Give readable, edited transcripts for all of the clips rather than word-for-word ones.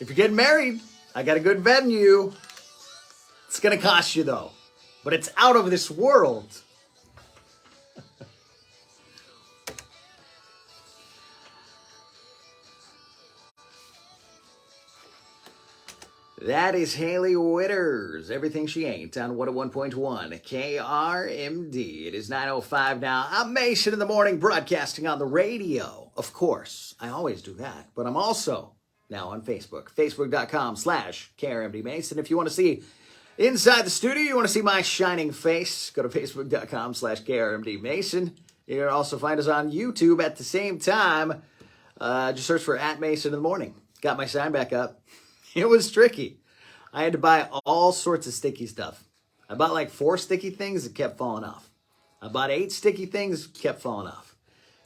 If you're getting married, I got a good venue. It's going to cost you, though. But it's out of this world. That is Haley Witters, Everything She Ain't on 101.1 KRMD. It is 9:05 now. I'm Mason in the morning, broadcasting on the radio. Of course, I always do that. But I'm also now on Facebook, facebook.com/KRMD Mason. If you want to see inside the studio, you want to see my shining face, go to facebook.com/KRMD Mason. You can also find us on YouTube at the same time. Just search for @Mason in the morning. Got my sign back up. It was tricky. I had to buy all sorts of sticky stuff. I bought like 4 sticky things that kept falling off. I bought 8 sticky things, kept falling off.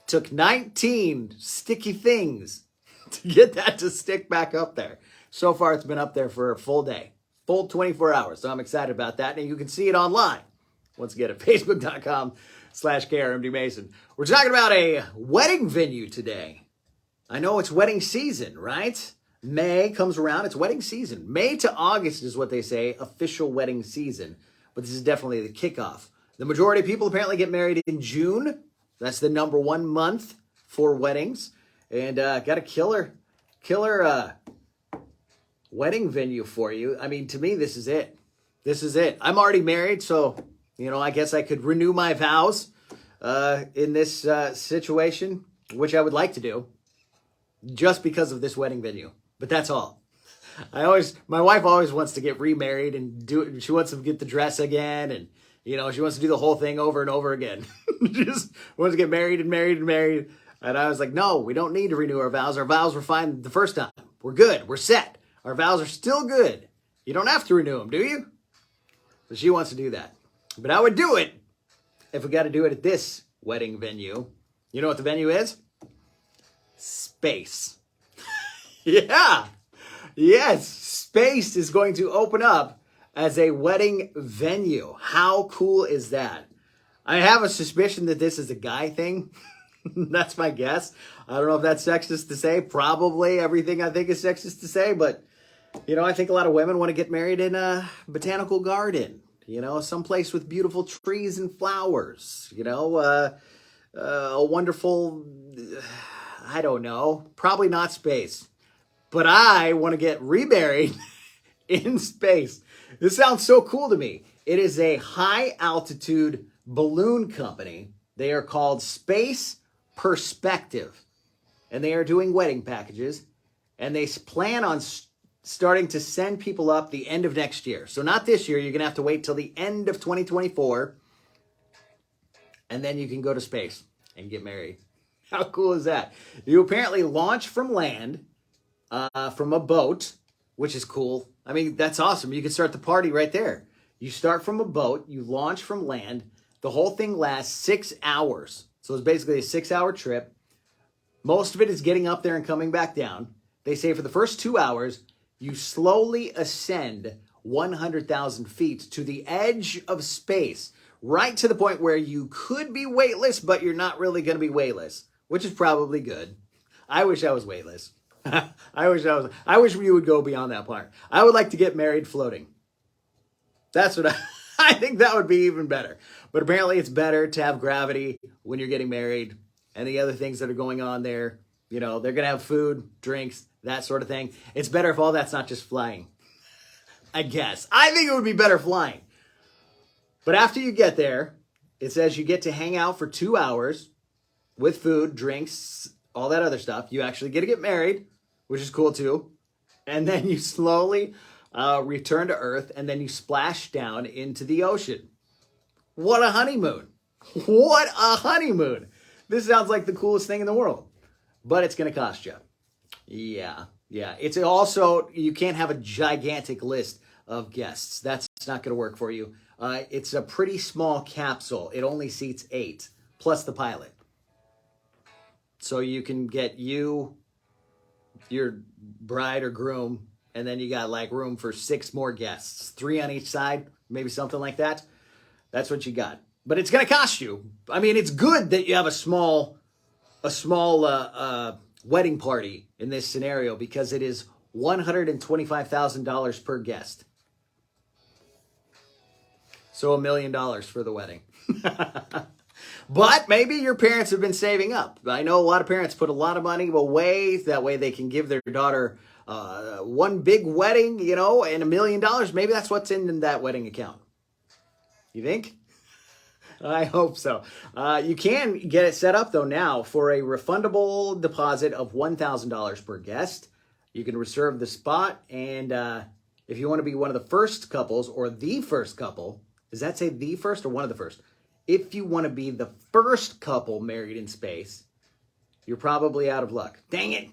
Took 19 sticky things to get that to stick back up there. So far, it's been up there for a full day, full 24 hours. So I'm excited about that. And you can see it online. Once again, at facebook.com/KRMD Mason. We're talking about a wedding venue today. I know it's wedding season, right? May comes around, it's wedding season. May to August is what they say, official wedding season. But this is definitely the kickoff. The majority of people apparently get married in June. That's the number 1 month for weddings. And got a killer wedding venue for you. I mean, to me, this is it. This is it. I'm already married, so, I guess I could renew my vows in this situation, which I would like to do, just because of this wedding venue. But that's all. My wife always wants to get remarried and do it. She wants to get the dress again. And, she wants to do the whole thing over and over again. Just wants to get married and married and married. And I was like, no, we don't need to renew our vows. Our vows were fine the first time. We're good. We're set. Our vows are still good. You don't have to renew them, do you? So she wants to do that. But I would do it if we got to do it at this wedding venue. You know what the venue is? Space. Yeah. Yes. Space is going to open up as a wedding venue. How cool is that? I have a suspicion that this is a guy thing. That's my guess. I don't know if that's sexist to say. Probably everything I think is sexist to say. But, I think a lot of women want to get married in a botanical garden. Someplace with beautiful trees and flowers. A wonderful, I don't know, probably not space. But I want to get remarried in space. This sounds so cool to me. It is a high altitude balloon company. They are called Space Perspective. And they are doing wedding packages. And they plan on starting to send people up the end of next year. So not this year. You're going to have to wait till the end of 2024. And then you can go to space and get married. How cool is that? You apparently launch from land, from a boat, which is cool. I mean, that's awesome. You can start the party right there. You start from a boat, you launch from land. The whole thing lasts 6 hours. So it's basically a 6-hour trip. Most of it is getting up there and coming back down. They say for the first 2 hours, you slowly ascend 100,000 feet to the edge of space, right to the point where you could be weightless, but you're not really going to be weightless, which is probably good. I wish I was weightless. I wish we would go beyond that part. I would like to get married floating. That's what I think that would be even better. But apparently it's better to have gravity when you're getting married and the other things that are going on there. They're going to have food, drinks, that sort of thing. It's better if all that's not just flying. I guess. I think it would be better flying. But after you get there, it says you get to hang out for 2 hours with food, drinks, all that other stuff. You actually get to get married, which is cool too. And then you slowly return to Earth, and then you splash down into the ocean. What a honeymoon. What a honeymoon. This sounds like the coolest thing in the world. But it's going to cost you. Yeah. It's also, you can't have a gigantic list of guests. That's not going to work for you. It's a pretty small capsule. It only seats 8, plus the pilot. So you can get you, your bride or groom, and then you got like room for 6 more guests. 3 on each side, maybe something like that. That's what you got. But it's going to cost you. I mean, it's good that you have a small wedding party in this scenario because it is $125,000 per guest. So $1 million for the wedding. But maybe your parents have been saving up. I know a lot of parents put a lot of money away. That way they can give their daughter one big wedding, and $1 million. Maybe that's what's in that wedding account. You think? I hope so. You can get it set up, though, now for a refundable deposit of $1,000 per guest. You can reserve the spot. And if you want to be one of the first couples or the first couple, does that say the first or one of the first? If you want to be the first couple married in space, you're probably out of luck. Dang it.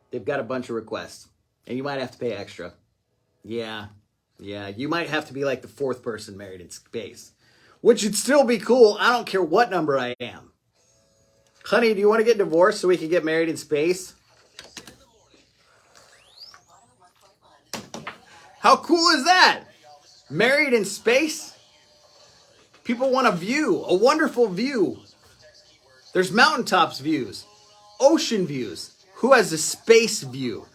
They've got a bunch of requests, and you might have to pay extra. Yeah, you might have to be like the fourth person married in space, which would still be cool. I don't care what number I am. Honey, do you want to get divorced so we can get married in space? How cool is that? Married in space? People want a view, a wonderful view. There's mountaintops views, ocean views. Who has a space view?